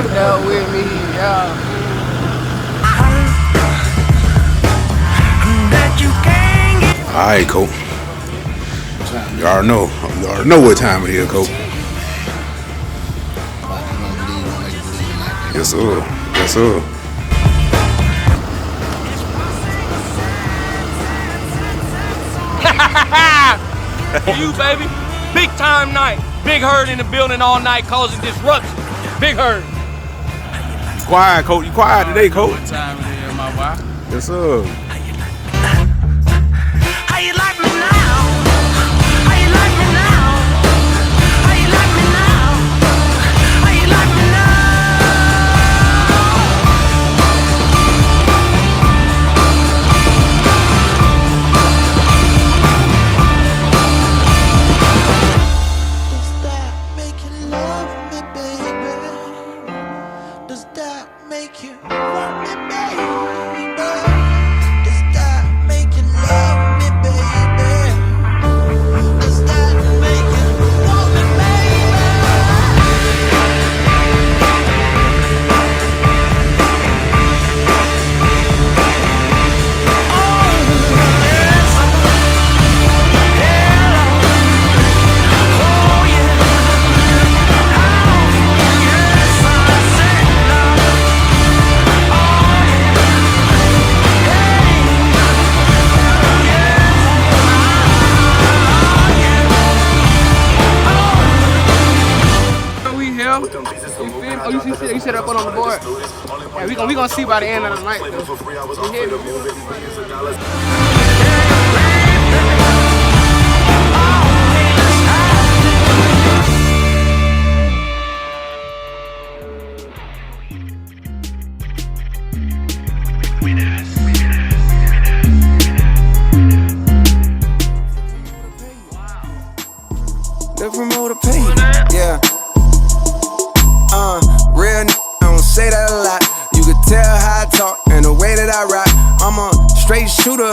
right there with me, yeah. Alright, Coach. You already know. You already know what time it is, Coach. Yes, sir. Yes, sir. You, baby. Big time night. Big herd in the building all night causing disruption. Big herd. You quiet, Coach. You quiet today, Coach. What time it is, my boy? Yes, sir. How you like me now? How you like me now? How you like me now? How you like me now? Does that make you love me, baby? Does that make you want me, baby? Does that make you love me, baby? Does that make you want me, baby? Oh, yes. Oh, yeah. Yes, I said love. Oh, We here. You feel me? Oh, you set up on the board. Yeah, we gonna see by the end of the night, though. You hear me? The promoter pay, yeah. Real I don't say that a lot. You can tell how I talk and the way that I rock. I'm a straight shooter,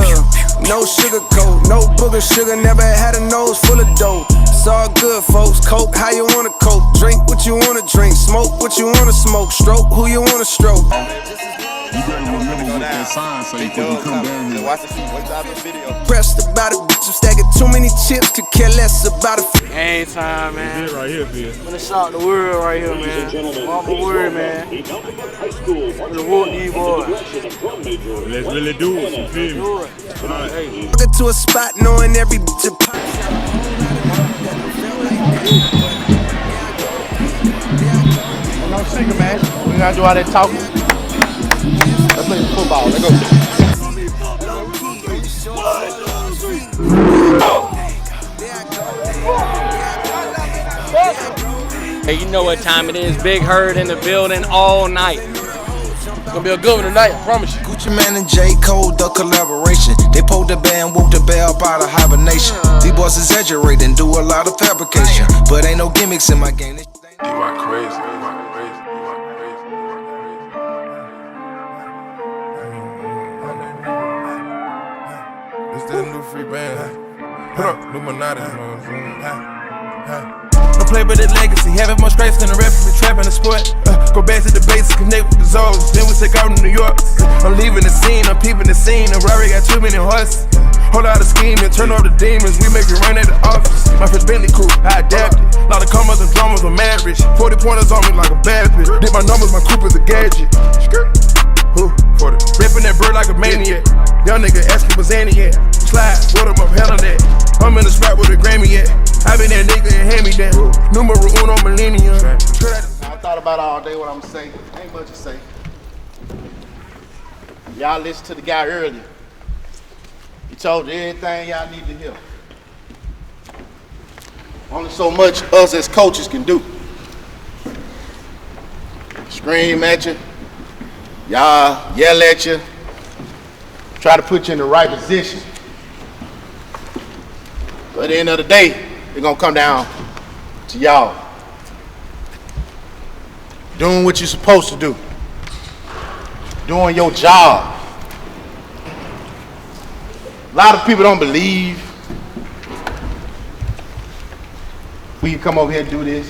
no sugarcoat, no booger sugar. Never had a nose full of dope. It's all good, folks. Coke, how you wanna coke? Drink what you wanna drink. Smoke what you wanna smoke. Stroke who you wanna stroke. You better remember what that sign say before you come down here. Pressed about a bitch, I'm stacking too many chips. Could care less about a Game time, man. This right here, Phil. I'm gonna shock the world right here, man. Walk my word, man. I'm gonna whoop these boys. Let's really do it. You feel me? Do it. All right. Hey. Get to a spot knowing every bitch a pop. No secret, man. We gotta do all that talking. Let's play football. Let's go. Hey, you know what time it is. Big herd in the building all night. It's gonna be a good one tonight, I promise you. Gucci Man and J. Cole, the collaboration. They pulled the band, woke the bell up out of hibernation. These boys exaggerate and do a lot of fabrication. But ain't no gimmicks in my game. You are crazy. You are crazy. You are crazy. It's the new free band. Put up, Illuminati. Don't play with the legacy. Having more stripes than the rap and trap in the sport. Go back to the basics, connect with the zones. Then we take out to New York. I'm leaving the scene, I'm peeping the scene. The Rari got too many horses. Whole lot of scheming, turn off the demons. We make it rain at the office. My first Bentley crew, I adapted. Lot of commas and dramas, I'm mad rich. 40 pointers on me like a bad bitch. Did my numbers, my coupe is a gadget. Who? 40. Ripping that bird like a maniac. Young nigga asking what's Annie at. Slide, what up, hell on that. I'm in the spot with a Grammy at. I been that nigga and hand me down. Numero uno millennium. I thought about all day what I'm gonna say. Ain't much to say. Y'all listened to the guy earlier. He told you everything y'all need to hear. Only so much us as coaches can do. Scream at you. Y'all yell at you. Try to put you in the right position. But at the end of the day, it's gonna come down to y'all doing what you're supposed to do, doing your job. A lot of people don't believe we can come over here and do this.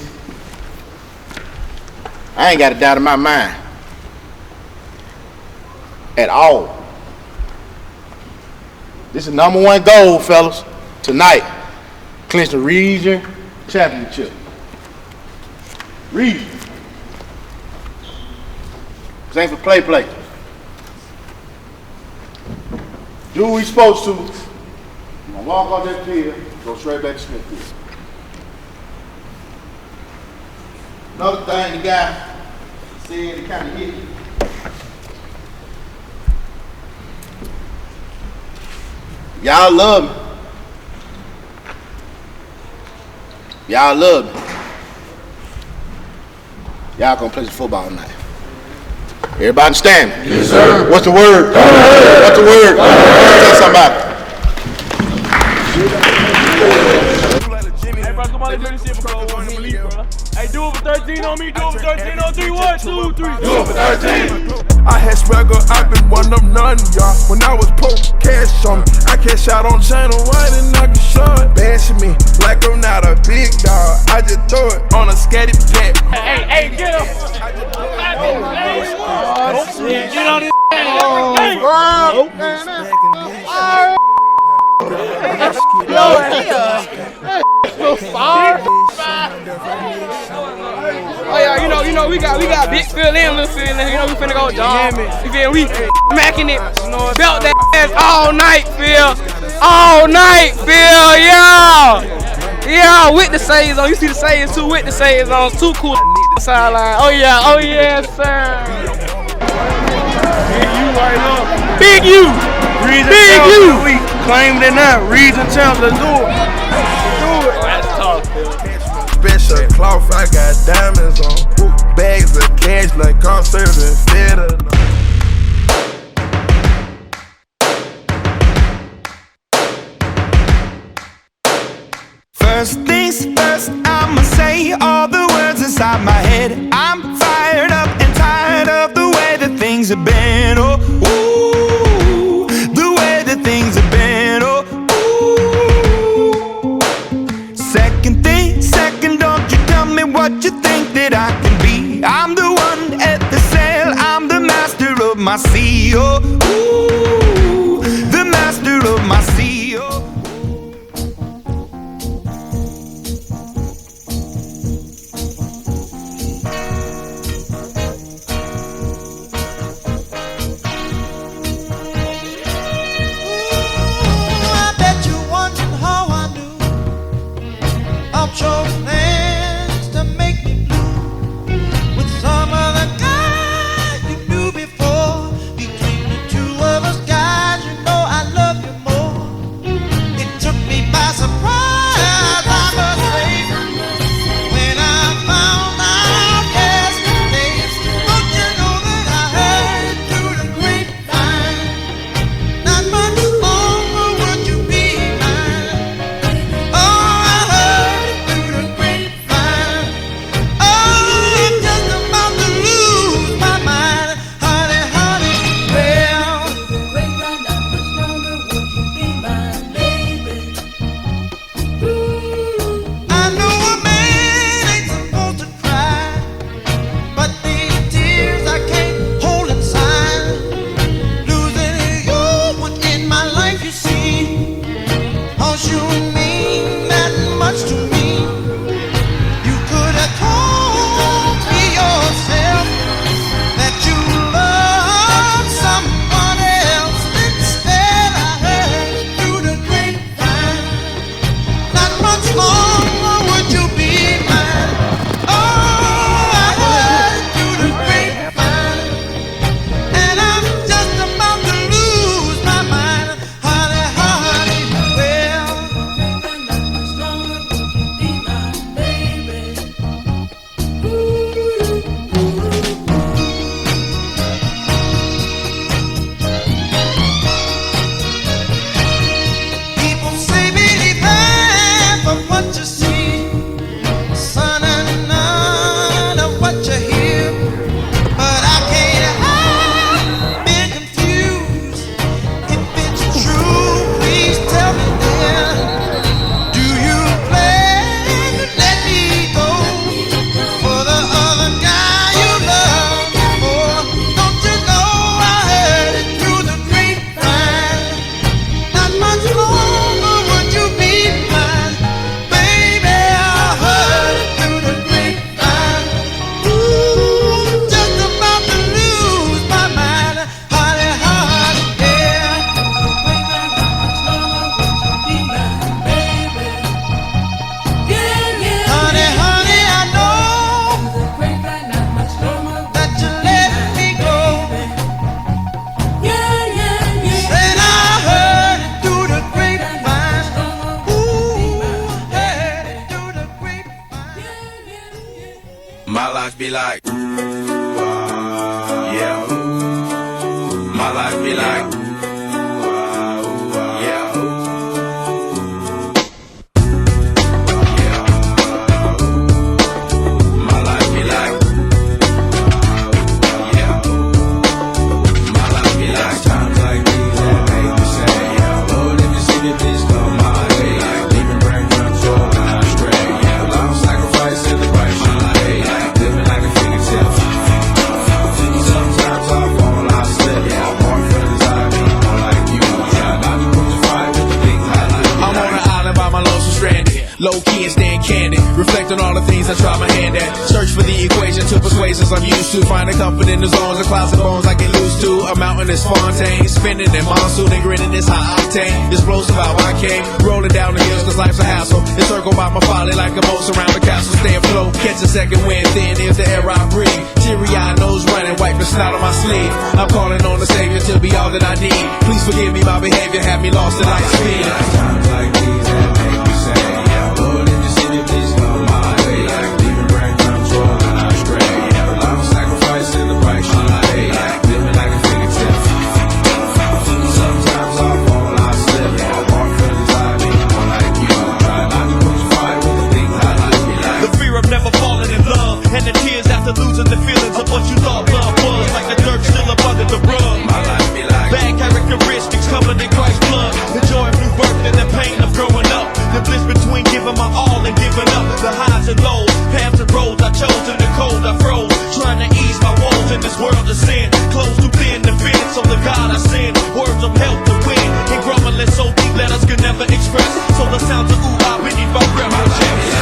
I ain't got a doubt in my mind. At all. This is #1 goal, fellas. Tonight, clinch the region championship. Region. This ain't for play. Do what we supposed to. You're gonna walk on that field, go straight back to Smithfield. Another thing the guy said, it kind of hit me. Y'all love me. Y'all love me. Y'all gonna play some football tonight. Everybody understand? Yes, sir. What's the word? What's the word? Tell somebody. Hey, bro, come on, let's do this shit before we leave, bro. Hey, do it for 13 on me, do it for 13 on 3, 1, 2, 3. Do it for 13. I had swagger, I've been one of none, y'all. When I was poor, cash on me. I cash out on channel white and I can show it. Bashing me like I'm not a big dog. I just throw it on a scatty pack. Hey, get him. Get on this. Oh yeah, you know, we got big fill in, little fill in. You know, we finna go jump. You feel we smacking it, belt that ass all night, Phil. All night, Phil, yeah. Yeah, with the sayings on. You see the sayings too, with the sayings on. Too cool sideline. Oh yeah, sir. Big U right up. Big U. Big U. We claimed it now. Region champs, let's do it. That's tough, Phil. Special cloth, I got diamonds on. Bags of cash like I'm serving fitter. First things first, I'ma say all the words inside my head. I'm fired up and tired of the way that things have been. Oh, ooh, the way that things have been. Oh, ooh. Second thing, second, don't you tell me what you think that I can be. I'm the one at the sail, I'm the master of my sea. Oh, ooh, the master of my sea. Oh. Your plans to make me blue with some other guy you knew before. Between the two of us guys, you know I love you more. It took me by surprise, I must say, when I found out yesterday. Don't you know that I heard it through the grapevine? Not much longer would you be mine. Oh, I heard life be like, yeah. My life be like, yeah. My life be like, yeah. My life be like times like these that make me say, yeah. Lord, if you see me, please come my way. Like leaving brain control when I stray. Yeah, long sacrifice in the right my life. Like living like a fingertip. Sometimes I fall, I slip. Yeah, more friends I be more like you. Try not to put the fire with the things I like. I'm on an island by my lonesome stranded. Low key and staying candid. Reflect on all the things I try my hand at. Search for the equation to persuasions I'm used to. Finding comfort in the zones of clouds and bones I get loose to. A mountain is Fontaine. Spinning in monsoon and grinning is high octane. Explosive how I came. Rolling down the hills cause life's a hassle. Encircled by my folly like a moat around the castle. Stay afloat. Catch a second wind. Thin is the air I breathe. Teary-eyed nose running. Wipe the snot on my sleeve. I'm calling on the Savior to be all that I need. Please forgive me my behavior. Have me lost in light speed. Times like these that make me say, yeah, Lord, if you see me, please come my way. Like leaving brain control when I stray. Yeah, a lot of sacrifice in the price I pay. Like living like a fingertip. Sometimes I fall, I slip. Yeah, more friends I be more like you. Try not to put the fire with the things I like. The fear of never falling in love, and the tears after losing the feelings of what you thought love was. Like the dirt still up under the rug. My life be like Bad characteristics covered in Christ's blood. The joy of new birth and the pain of growing up. The bliss between giving my all and giving up. The highs and lows, paths and roads I chose in the cold I froze. Trying to ease my woes in this world of sin. Close too thin to fit, so the God I send. Words of help to win. And grumbling so deep letters could never express. So the sounds of ooh-ah beneath my breath. My chest.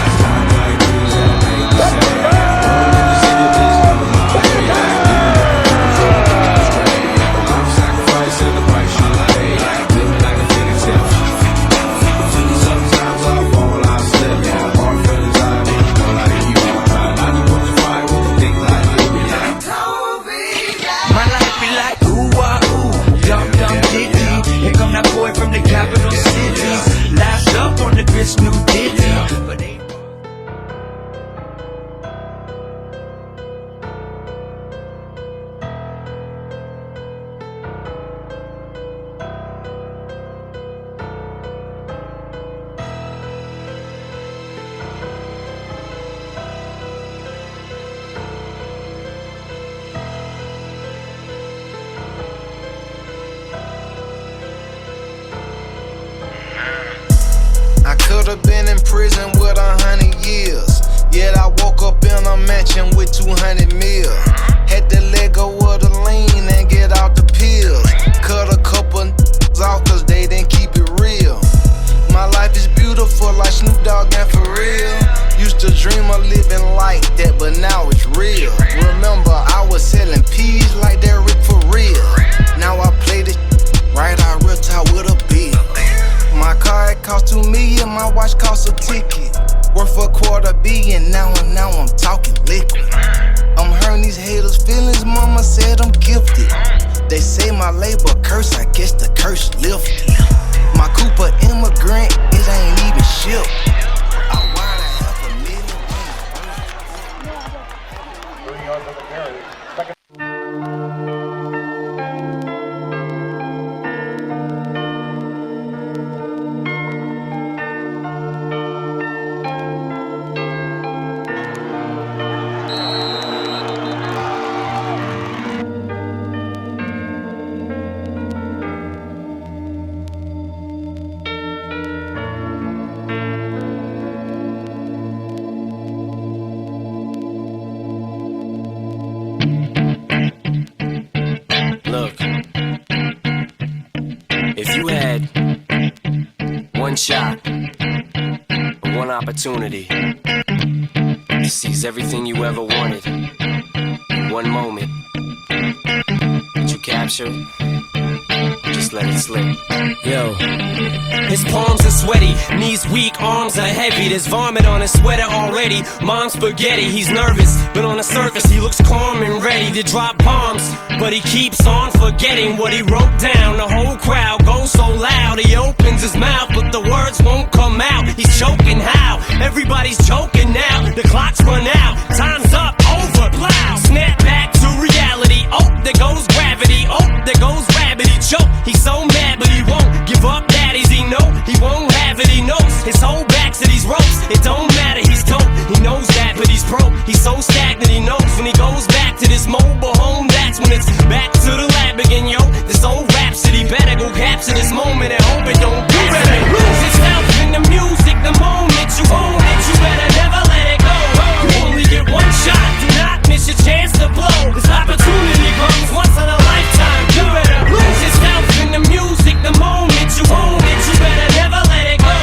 From the capital cities, last up on the grist, new ditty. But ain't I could've been in prison with 100 years. Yet I woke up in a mansion with 200 mil. Had to let go of the lean and get out the pills. Cut a couple off cause they didn't keep it real. My life is beautiful like Snoop Dogg and for real. Used to dream of living like that, but now it's real. Remember, I was selling peas like Derrick for real. Now I play this right out real top with a bill. My car it cost $2 million, my watch cost a ticket. Worth a $250 million, now I'm talking liquid. I'm hurting these haters' feelings, mama said I'm gifted. They say my labor curse, I guess the curse lifted. My Cooper immigrant, it ain't even shipped. I wired look, if you had one shot, one opportunity to seize everything you ever wanted in one moment that you captured, just let it slip. Yo, his palms are sweaty, knees weak, arms are heavy. There's vomit on his sweater already. Mom's spaghetti, he's nervous, but on the surface he looks calm and ready to drop bombs. But he keeps on forgetting what he wrote down. The whole crowd goes so loud, he opens his mouth, but the words won't come out. He's choking how? Everybody's choking now. The clock's run out, time's up, over. gravity knows his whole back to these ropes. It don't matter, he's dope. He knows that, but he's broke. He's so stagnant, he knows when he goes back to this mobile home. That's when it's back to the lab again, yo. This old rhapsody better go capture this moment and hope it don't pass. You better lose yourself in the music the moment you own it. You better never let it go. You only get one shot, do not miss your chance to blow. This opportunity comes once in a lifetime. You better lose yourself in the music the moment you own it. You better never let it go.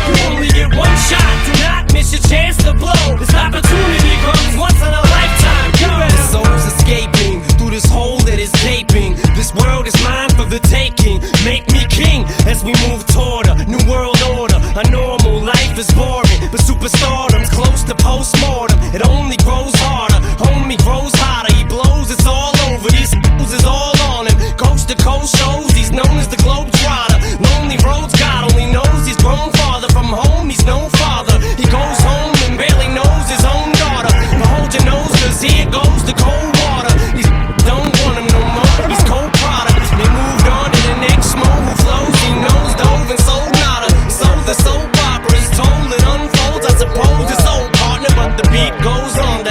You only get one shot, do not miss your chance to blow. This opportunity comes once in a lifetime. You better. The soul's escaping through this hole that is gaping. This world is mine for the taking. Make me king as we move toward a new world order. A normal life is boring, but superstardom's close to postmortem. It only grows harder, homie grows hotter. He blows, it's all over. These fools is all on him. Coast to coast shows, he's known as the Globetrotter. Lonely roads, God only knows he's grown farther from home. He's no father. He goes home and barely knows his own daughter. But hold your nose, cause here goes the cold water. These don't want him no more. He's cold product. They moved on to the next mo who flows. He knows dove and sold nada. So the soap opera is told, it unfolds. I suppose it's old partner, but the beat goes on. You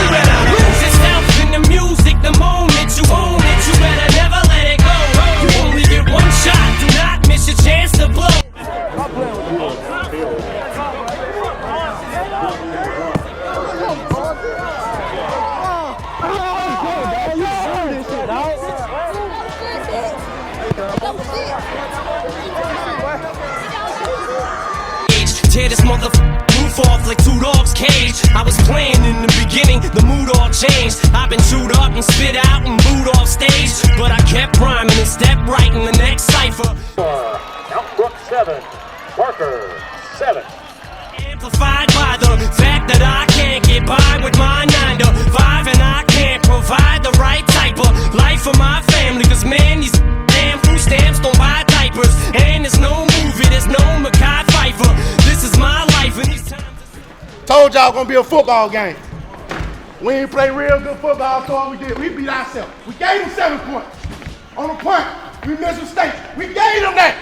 better lose yourself in the music the moment you own it. You better never let it go. You only get one shot, do not miss your chance to blow. Tear this roof off like two dogs' cage. I was playing in the beginning, the mood all changed. I've been chewed up and spit out and booed off stage, but I kept rhyming and stepped right in the next cipher. Count Brook 7, Parker 7. Amplified by the fact that I can't get by with my 9 to 5, and I can't provide the right type of life for my family. Cause man, these damn food stamps don't buy diapers, and there's no movie, there's no Mackay Pfeiffer. This is my life in these times. Told y'all gonna be a football game. We ain't play real good football, so all we did, we beat ourselves. We gave them 7 points. On the punt, we missed mistakes. We gave them that.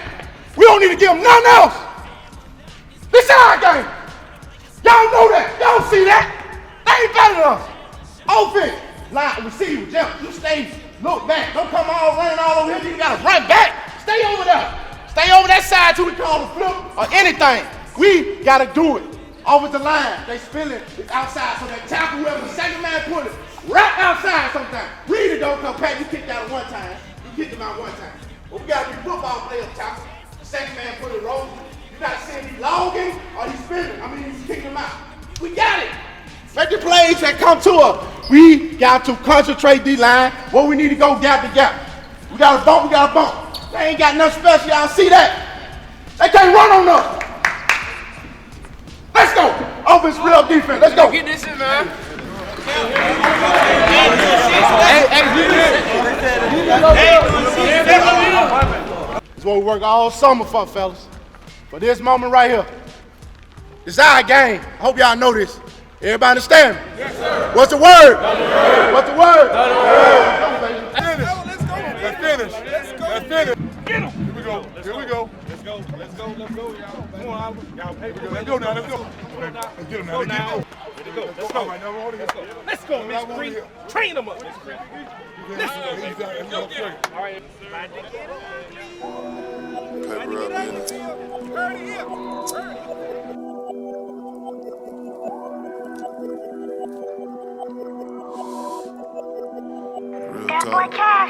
We don't need to give them nothing else. This is our game. Y'all know that. Y'all see that. They ain't better than us. Offense, line, receiver, jump. You stay, look back. Don't come all running all over here. You gotta run back. Stay over there. Stay over that side till we call the flip or anything. We gotta do it. Over the line, they spilling, it's outside, so that tackle, whoever the second man put it, right outside sometimes. Read it, don't come back, you kicked out one time, you kicked him out one time. But we gotta be football players, tackle. The second man put it rolling. You gotta see if he's logging or he's spinning. He's kicking him out. We got it. Make the plays that come to us. We got to concentrate D-line. Where we need to go gap to gap. We got a bump, They ain't got nothing special, y'all see that? They can't run on us. Let's go. Offense, real defense. Let's go. Get this shit, man. It's what we work all summer for, fellas. For this moment right here. It's our game. I hope y'all know this. Everybody understand me? Yes, sir. What's the word? What's the word? Let's finish. Let's finish. Get him. Here we go. Let's go, y'all. Come on, Oliver. Y'all pay. Let's go now. Let's go. Let's get him now. Let's go. Let's go, Miss Green. Train him up, Miss Green. Let's go. All right.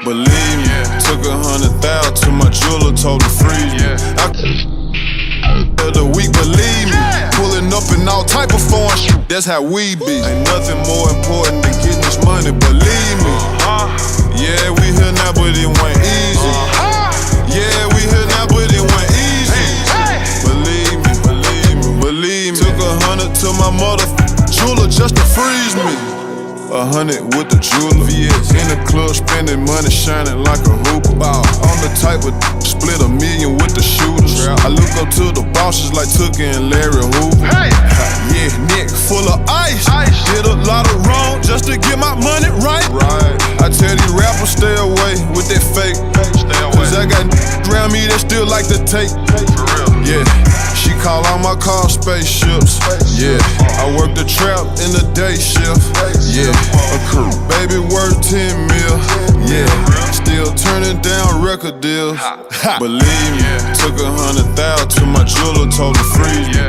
Believe me, took 100,000 to my jeweler, told him freeze me. I the week, believe me, pulling up in all type of foreign shit, that's how we be. Ain't nothing more important than getting this money, believe me. Yeah, we here now, but it went easy. Yeah, we here now, but it went easy. Believe me. Took 100 to my mother jeweler just to freeze me. 100 with the jeweler, in the club spending money, shining like a hoop ball. I'm the type of split $1 million with the shooters. I look up to the bosses like Tucker and Larry Hoover. Yeah, neck full of ice. Did a lot of wrong just to get my money right. I tell these rappers stay away with that fake. Cause I got around me that still like to take. Yeah. car called spaceships. Yeah, I work the trap in the day shift. Yeah, a crew, baby worth 10 mil. Yeah, still turning down record deals. Believe me, took 100,000 to my jeweler, told him freeze me.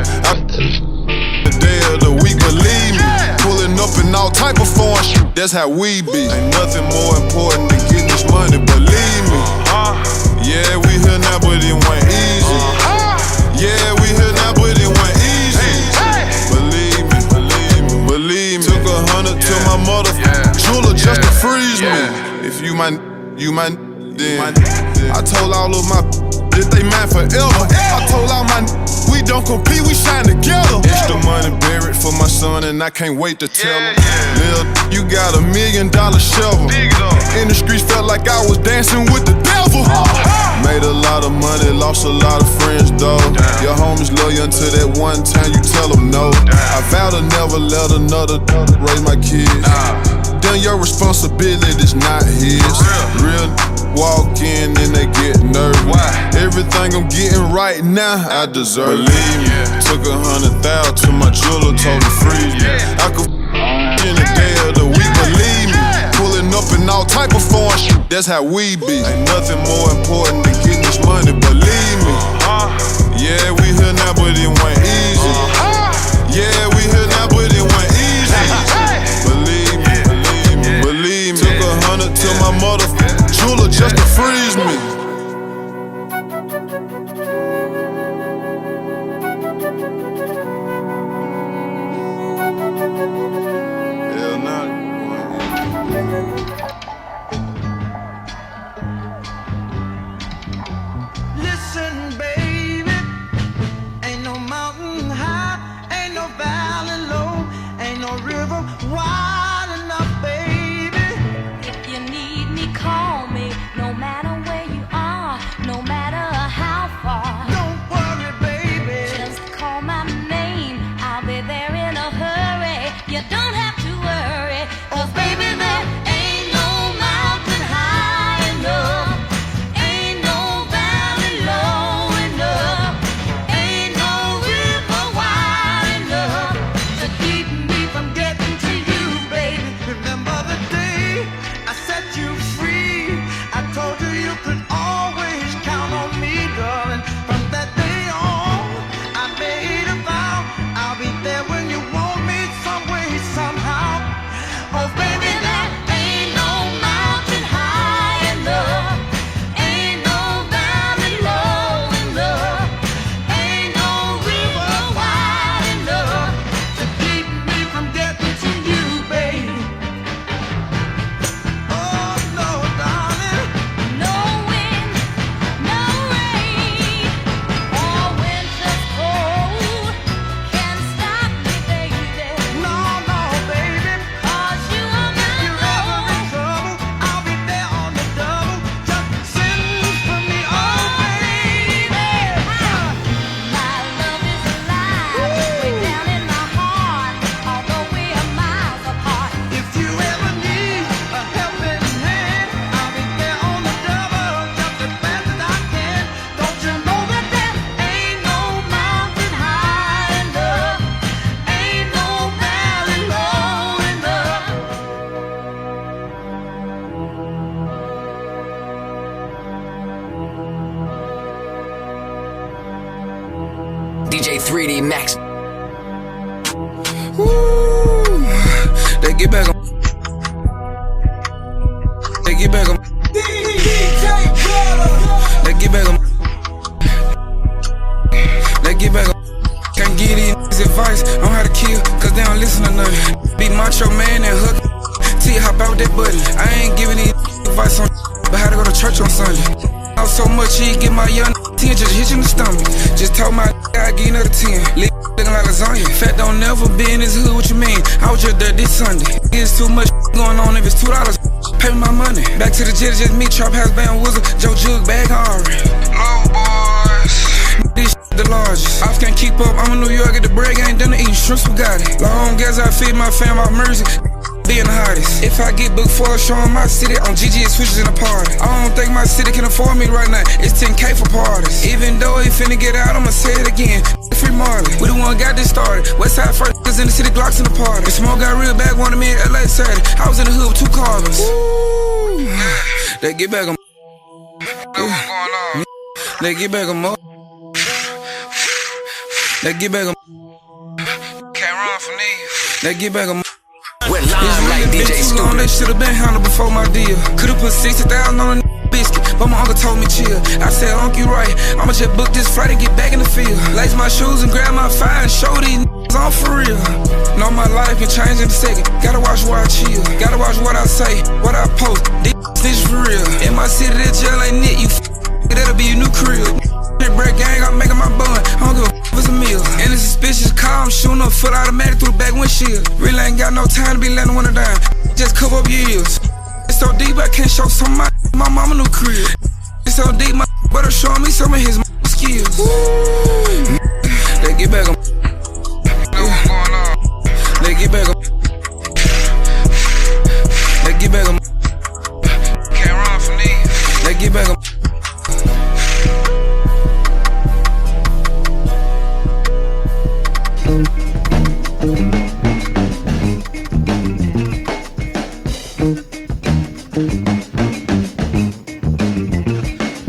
The day of the week, believe me. Pulling up in all type of foreign shit, that's how we be. Ain't nothing more important than getting this money, believe me. Yeah, we here now, but it went easy. Yeah, we here now, but it went easy. Believe me, believe me, believe me. Took 100 to my mother jeweler just to freeze me. If you my then I told all of my that they mine forever. I told all my we don't compete, we shine together. Extra money buried for my son, and I can't wait to tell him. Lil, you got $1 million shovel. In the streets felt like I was dancing with the devil. Made a lot of money, lost a lot of friends though. Your homies love you until that one time you tell them no. I vow to never let another raise my kids. Then your responsibility's not his. Real walk in and they get nervous. Everything I'm getting right now, I deserve. Believe me, took 100,000 to my jeweler, told him freeze me. I could in the day of the week, believe me. Pulling up in all type of foreign shit, that's how we be. Ain't nothing more important than getting this money, believe me. Yeah, we here now, but it went easy. Yeah, we here now, but it went easy. Believe me, believe me, believe me. Took 100 to my mother jeweler just to freeze me. Hell nah. Listen, baby, ain't no mountain high, ain't no valley low, ain't no river wide enough, baby. If you need me, call me, no matter where you are, no matter how far. Don't worry, baby, just call my name, I'll be there in a hurry. You don't have to worry, 'cause baby, there ain't no mountain high enough, ain't no valley low enough, ain't no river wide enough to keep me from getting to you, baby. remember the day I set you free. I told you you could always count on me, darling. From that day on, I made a vow I'll be there when you want me, some way, somehow. Oh, baby, there ain't no mountain high enough, ain't no valley low enough, ain't no river wide enough to keep me from getting to you, baby. Oh, no, darling. No wind, no rain, or winter's cold can stop me, baby. No, no, baby. 'Cause you are my You're ever in love. trouble, I'll be there on the double. Just send for me, oh, baby. My love is alive, way down in my heart, although we are miles apart. If you ever need a helping hand, I'll be there on the double, just as fast as I can. Don't you know that there ain't no mountain high enough, ain't no valley low enough. DJ 3D Max. Woo. They get back on. They get back on. They get back on. They get back on. Can't give these niggas advice on how to kill, 'cause they don't listen to nothing. Be macho man and hook. T hop out that button. I ain't giving these advice on but how to go to church on Sunday. Out so much he get my young 10 just hit you in the stomach. Just told my I give you another 10. Looking like lasagna. Fat don't never be in this hood, what you mean? I was just there this Sunday. It's too much going on if it's $2. Pay me my money. Back to the jet, just me, Trap House Band Wizard, Joe Jug, Bag Harry. Low boys. This the largest. I can't keep up, I'm in New York at the break, I ain't done to eat shrimp spaghetti. Long gas, I feed my fam out mercy. Being the hottest. If I get booked for a show in my city, on GG it switches in a party. I don't think my city can afford me right now. It's 10K for parties. Even though he finna get out, I'ma say it again. Free Marley. We the one got this started. Westside first niggas in the city, Glocks in the party. The smoke got real bad, wanted me in LA Saturday. I was in the hood with 2 carbons. They get back on. They get back on more. They get back on. Can't run from these. They get back on. We're live like DJ Stupid. They should've been handled before my deal. Could've put 60,000 on a biscuit, but my uncle told me chill. I said, Uncle, you right. I'ma just book this flight and get back in the field. Lace my shoes and grab my fire and show these I'm for real. Know my life can change in a second. Gotta watch where I chill. Gotta watch what I say, what I post. These snitches for real. In my city, that jail ain't it. You that'll be your new crib. Break gang, I'm making my bun. I don't give a f it's a meal. In a suspicious car, I'm shooting up foot automatic through the back windshield. Really ain't got no time to be letting one down. Just cover up your ears. It's so deep, I can't show some of my mama new crib. It's so deep, my brother showing me some of his skills. They get back on. They get back on. They get back on. Can't run from these. They get back on.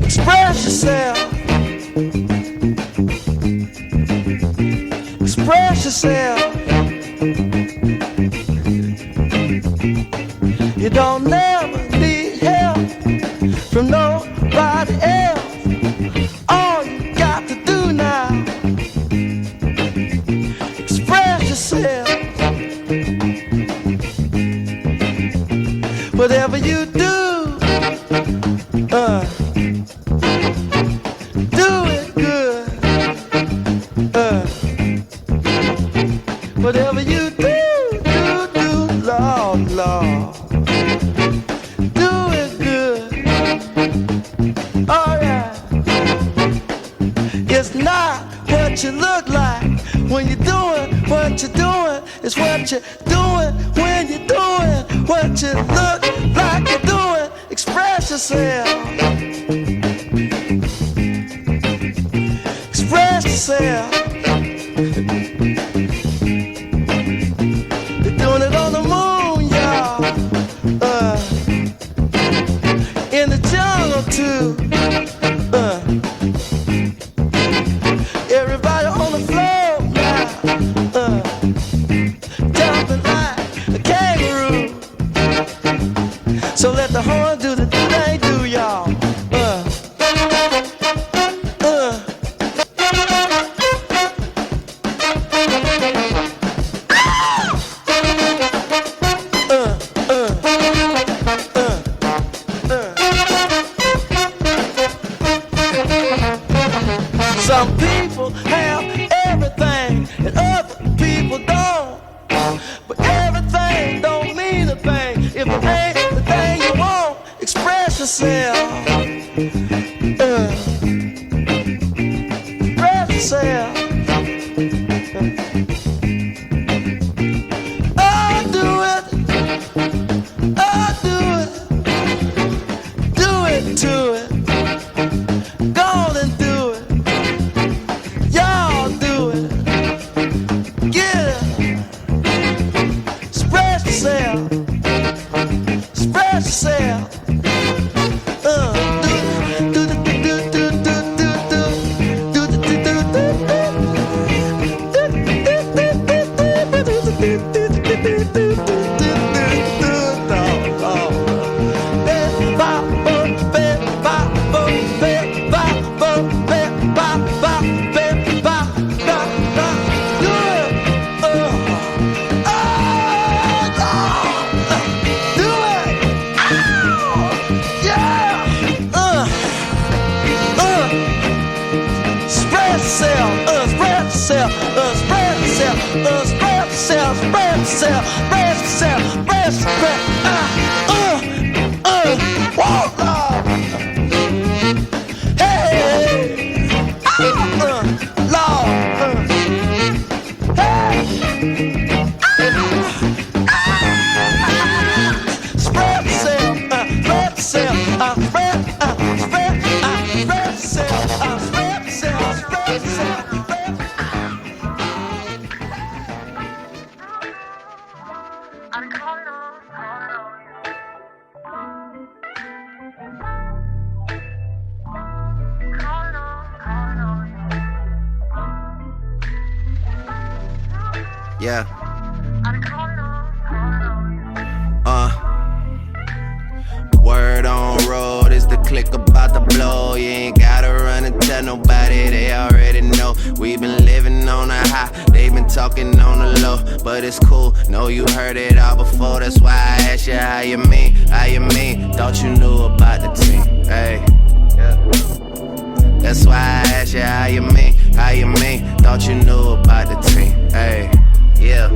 Express yourself. Express yourself. You don't never need help from nobody else. All you got to do now, express yourself. Whatever you do, do it good. Whatever you do, Lord, Lord. Do it good. Alright. It's not what you look like when you're doing what you're doing. It's what you're doing when you're doing what you look like you're doing. Express yourself. Express yourself. They're doing it on the moon, y'all. In the jungle too. Everybody on the floor now. Jumping like a kangaroo. So let the horn do the thing they do, y'all. Some people have everything and other people don't. But everything don't mean a thing if it ain't the thing you want. Express yourself. Express yourself. Oh, do it. Oh, do it. Do it to it. Go on and do it. Y'all do it. Get it. Express yourself. Express yourself. Yeah. Word on road is the click about to blow. You ain't gotta run and tell nobody, they already know. We been living on a high, they been talking on the low. But it's cool, know you heard it all before. That's why I asked you how you mean. Thought you knew about the team, hey, yeah. That's why I asked you how you mean. Thought you knew about the team, hey, yeah.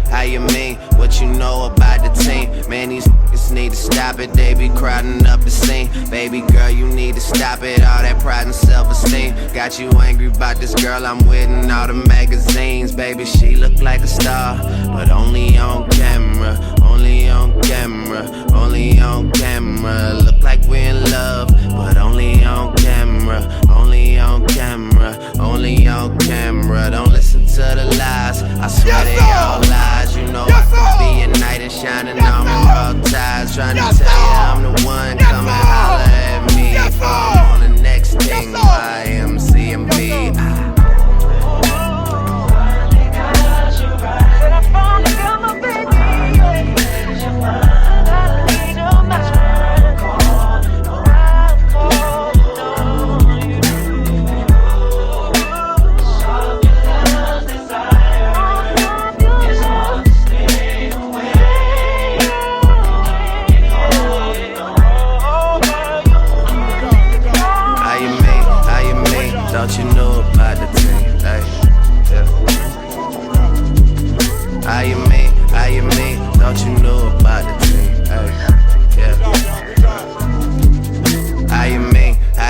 How you mean, what you know about the team? Man, these niggas need to stop it, they be crowding up the scene. Baby girl, you need to stop it, all that pride and self-esteem. Got you angry about this girl I'm with in all the magazines. Baby, she look like a star, but only on camera. Only on camera, only on camera. Look like we're in love, but only on camera. Only on camera, only on camera. Don't listen to the lies, I swear they all lies. You know I could be a knight in shining armor, all ties. Trying to tell you I'm the one, come and holler at me. If I'm on the next thing, YMCMB. Thought you knew about the team, hey, yeah. How you mean, thought you knew about the team, hey, yeah. How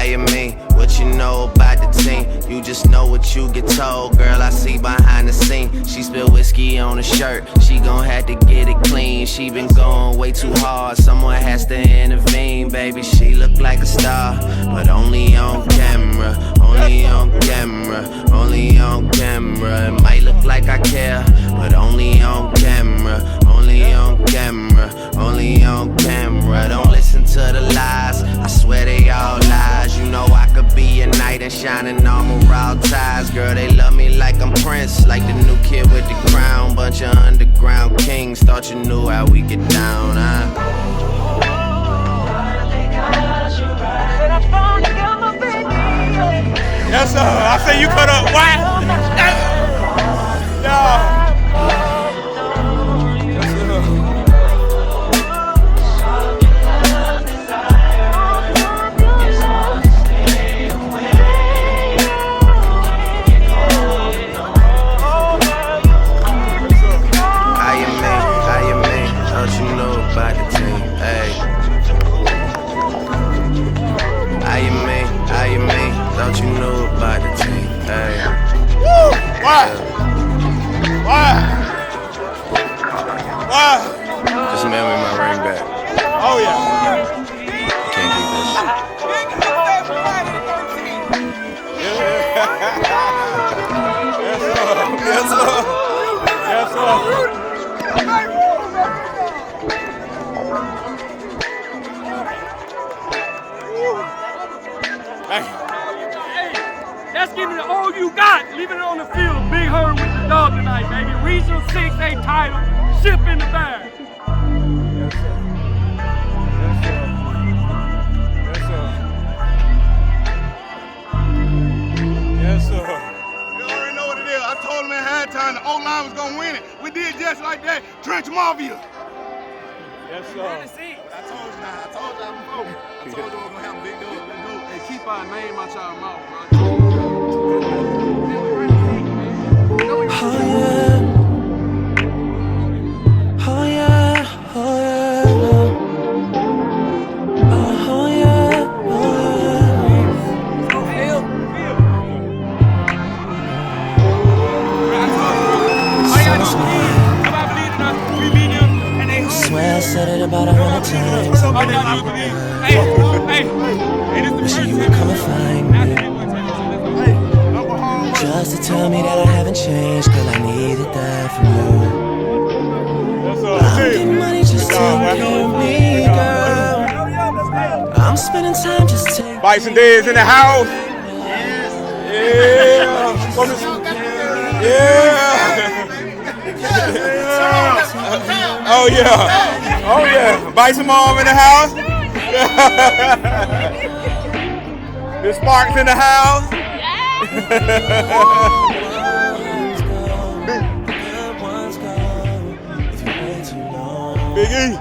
you mean, what you know about the team? You just know what you get told, girl, I see behind the scene. She spilled whiskey on the shirt, she gon' have to get it clean. She been going way too hard, someone has to intervene. Baby, she look like a star, but only on camera. Only on camera, only on camera. It might look like I care, but only on camera. Only on camera, only on camera. Don't listen to the lies, I swear they all lies. You know I could be a knight in shining armor, all ties. Girl, they love me like I'm Prince, like the new kid with the crown. Bunch of underground kings, thought you knew how we get down, huh? Yes, sir. I say you cut up. Why? Yeah. Yes, sir. How you mean? Thought you knew about the team, hey. How you mean? Thought you knew about the team, hey. Woo! Why? Just mail me my ring back. Oh yeah. Can't keep this shit. Yes, sir. Yes, sir. Hey. Let's give it all you got. Leaving it on the field. Big Herd with the dog tonight, baby. Regional 6A title. Ship in the bag. Yes, sir. You already know what it is. I told him at halftime the O-line was going to win it. We did just like that. Trench Mafia. Yes, sir. I told you before. I told you we were going to have a big deal. Let's go. Hey, keep our name out y'all mouth, bro. Oh yeah, oh yeah, oh yeah, oh yeah. Swear I said it about 100 times. Wish you would come and find me, just to tell me that I haven't changed. Girl, I needed that from you. I'm getting money just to take care of me, girl. I'm spending time just taking Bison Days in the house. Yeah. Oh yeah. Oh yeah. Bite some arm in the house. The Sparks in the house. Big E.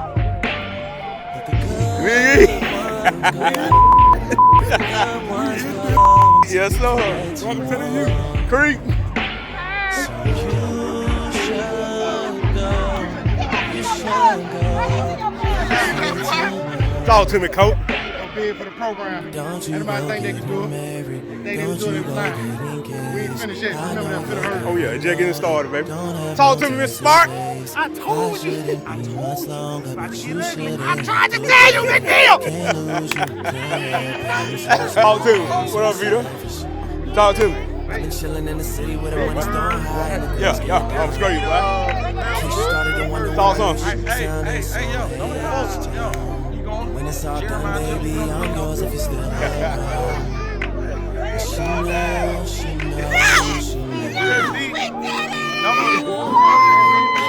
Big E. Yes, sir. Welcome to the U. Creek. Talk to me, coach. I'm big for the program. Anybody think they can do it? They didn't do it every time. We ain't finished yet. Remember that for the hurt. Oh yeah, just getting started, baby. Talk to me, Mr. Spark. I told you. I tried to tell you, big deal. Talk to me. What up, Vito? Talk to me. I've been chilling in the city with a money stone high. Yeah, I'm straight, boy. Talk something. Hey, yo, don't post. Yo, you going? When it's all done, baby, I'm yours if you still love.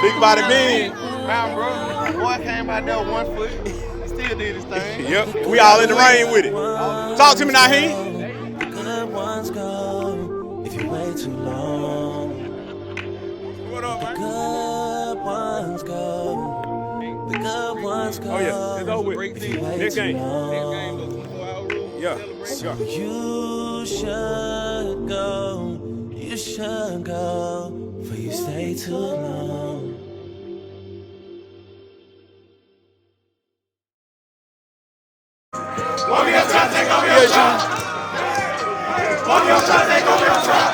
Big body bean. Wow, bro. Boy came out there 1 foot. He still did his thing. Yep, we all in the rain with it. Talk to me, Naheem. The good ones go if you wait too long. What up, man? The good ones go. The good ones go. Oh yeah, it's over with. Next game. Yeah. So you should go. You should go. For you stay too long. Walk your shot, take off your shot. Walk your shot, take off your shot.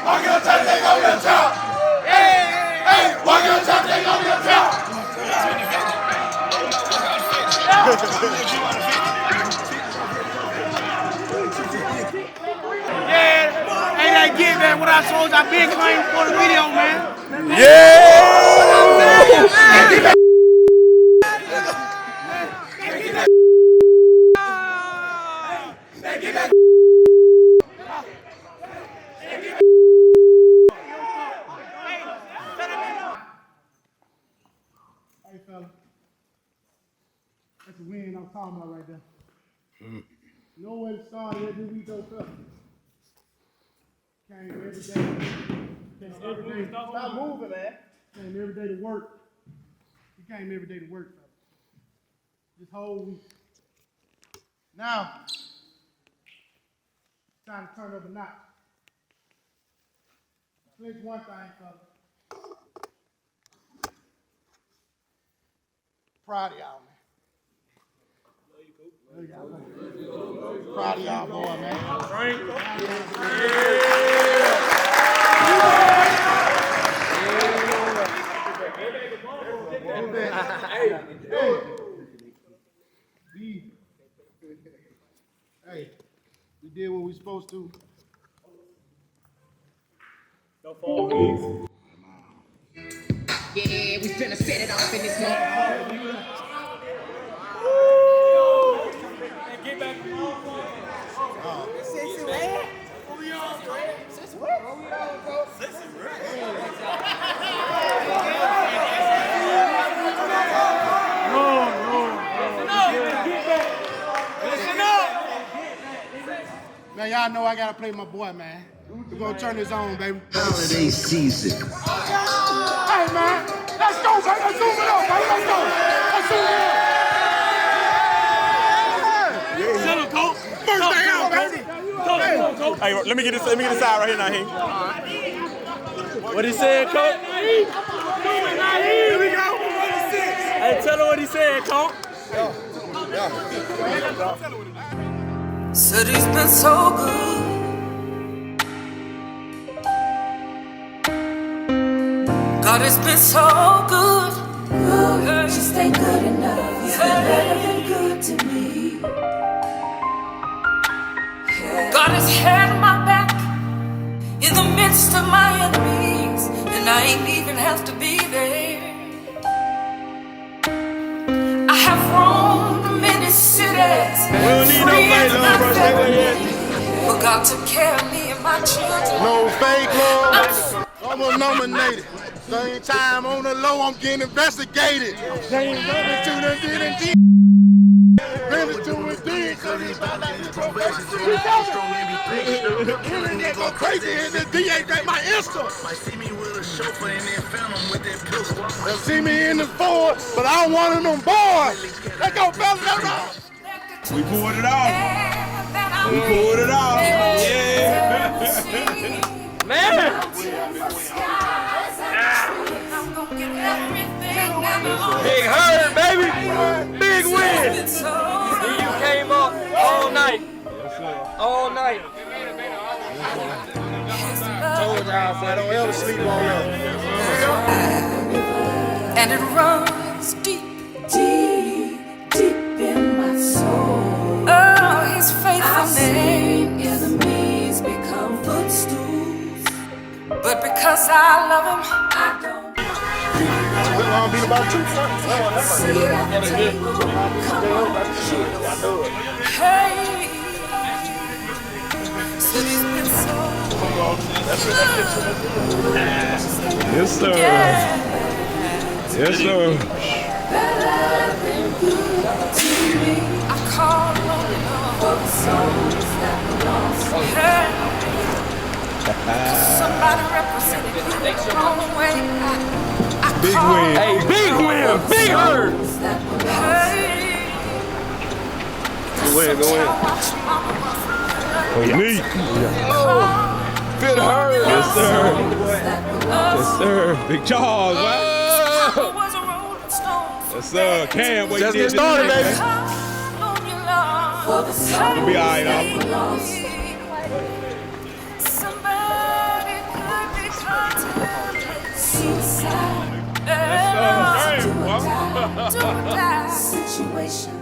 Walk your shot, take off your shot. Hey, walk your shot, take off your shot. Yeah, ain't that get, man? What I told you, I been claiming for the video, man. Yeah! Hey, fella. That's a win I'm talking about right there. You know where it started at this week, though, fella? Came every day. Came every day. Stop moving, man. Came every day to work. He came every day to work, fella. This whole week. Now, it's time to turn up a notch. Flinch one thing, fella. Proud of y'all, man. Proud of y'all, boy, man. Hey, we did what we supposed to. Don't fall, please. Yeah, we finna set it off in this moment. Get back. Man, y'all know I gotta play my boy, man. We're gonna turn this on, baby. Holiday season. Hey, man, let's go, man. Let's zoom it up, man. Let's go. Let's zoom it up. Shut up, coach. First day out, baby. Hey, let me get this side right here, Naheem. What he said, coach? Here we go. Hey, tell her what he said, coach. City's been so good. God has been so good. Good, just ain't good enough. He's been better than good to me. God has had my back in the midst of my enemies, and I ain't even have to be there. I have roamed many cities. But God took care of me and my children. No fake love. I'm nominated. Same time on the low, I'm getting investigated. They ain't running to the D. Really to the D, cause he's about to go crazy and the D ain't got my Insta. Might see me with a chauffeur and then phantom with that pistol. They'll see me in the Ford, but I'm one of them boys. Let's go, fellas, let's go. We pulled it off. We pulled it off. Yeah. Man. Big hurt, baby. Big win. You came up all night. All night. Told y'all, so I don't ever sleep on that. And it runs deep, deep, deep in my soul. Oh, his faithfulness. Enemies become footstools. But because I love him, I don't. We're gonna beat about 2 points. Hey, so he's been so. Yes, sir. Yes, sir. I call on the souls that lost. Hey, somebody represented me the wrong way. Big win. Hey, big win. Big hurt. Go ahead, go ahead. Me. Good hurt. Yes, sir. Yes, sir. Big Charles, right? Yes, sir. Cam, what you did. Just get started, baby. We'll be all right, Alpha. Situation.